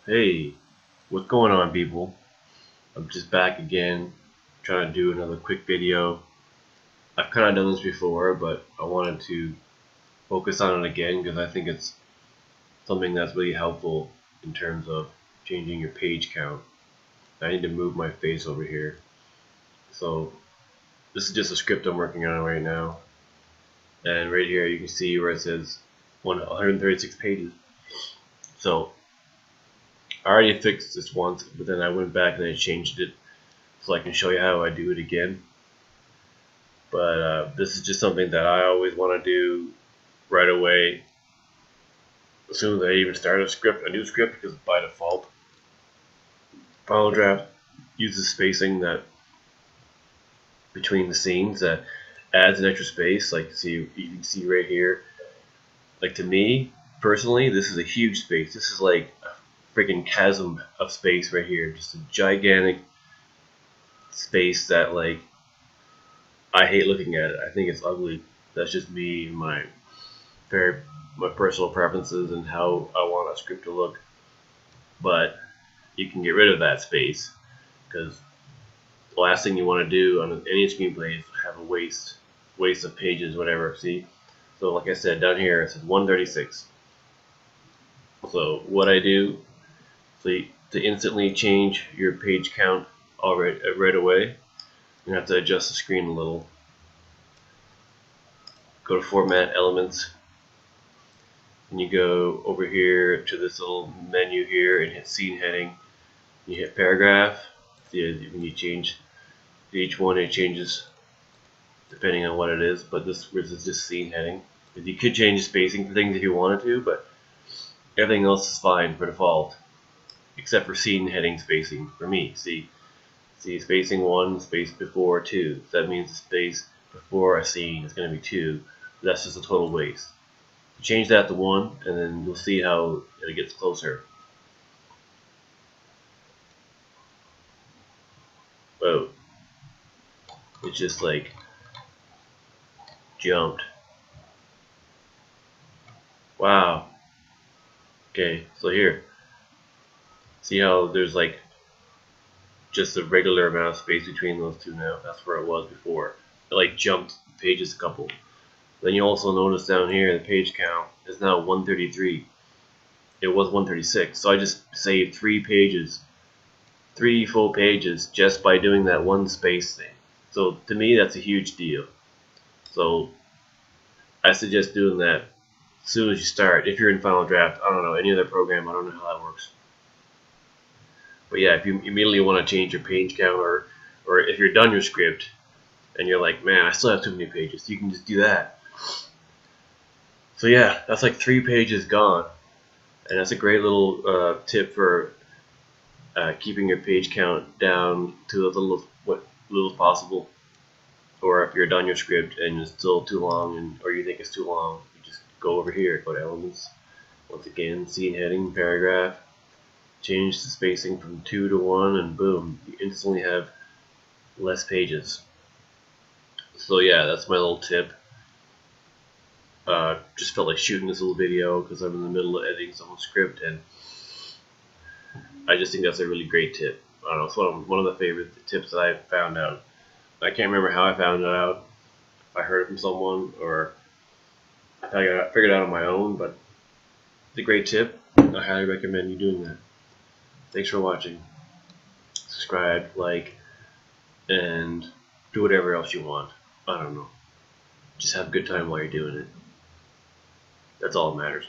Hey, what's going on, people? I'm just back again, trying to do another quick video. I've kind of done this before, but I wanted to focus on it again because I think it's something that's really helpful in terms of changing your page count. I need to move my face over here. So this is just a script I'm working on right now. And right here you can see where it says 136 pages. So I already fixed this once, but then I went back and I changed it so I can show you how I do it again. But this is just something that I always want to do right away as soon as I even start a new script, because by default Final Draft uses spacing that between the scenes that adds an extra space. Like, see, you can see right here, like, to me personally, this is a huge space. This is like a freaking chasm of space right here, just a gigantic space that, like, I hate looking at it. I think it's ugly. That's just me and my personal preferences and how I want a script to look. But you can get rid of that space, because the last thing you want to do on any screenplay is have a waste of pages, whatever. See? So like I said, down here it says 136. So what I do, to instantly change your page count right away, you have to adjust the screen a little. Go to Format, Elements, and you go over here to this little menu here and hit Scene Heading. You hit Paragraph. See, when you change each one, it changes depending on what it is, but this is just Scene Heading. You could change the spacing for things if you wanted to, but everything else is fine for default, except for Scene Heading spacing for me. See, spacing 1, space before 2. So that means the space before a scene is going to be 2. That's just a total waste. Change that to 1, and then you'll see how it gets closer. Whoa. It's just like jumped. Wow. Okay, so here. See how there's like just a regular amount of space between those two now. That's where it was before. It like jumped pages a couple. Then you also notice down here the page count is now 133. It was 136. So I just saved 3 full pages just by doing that one space thing. So to me, that's a huge deal. So I suggest doing that as soon as you start. If you're in Final Draft, I don't know, any other program, I don't know how that works. But yeah, if you immediately want to change your page count, or if you're done your script and you're like, man, I still have too many pages, you can just do that. So yeah, that's like 3 pages gone, and that's a great little tip for keeping your page count down to as little as possible. Or if you're done your script and it's still too long, or you think it's too long, you just go over here, go to Elements, once again, Scene Heading, Paragraph, change the spacing from 2 to 1, and boom, you instantly have less pages. So yeah, that's my little tip. Just felt like shooting this little video because I'm in the middle of editing someone's script, and I just think that's a really great tip. I don't know, it's one of the favorite tips that I found out. I can't remember how I found it out. If I heard it from someone, or I figured it out on my own, but it's a great tip. I highly recommend you doing that. Thanks for watching. Subscribe, like, and do whatever else you want. I don't know. Just have a good time while you're doing it. That's all that matters.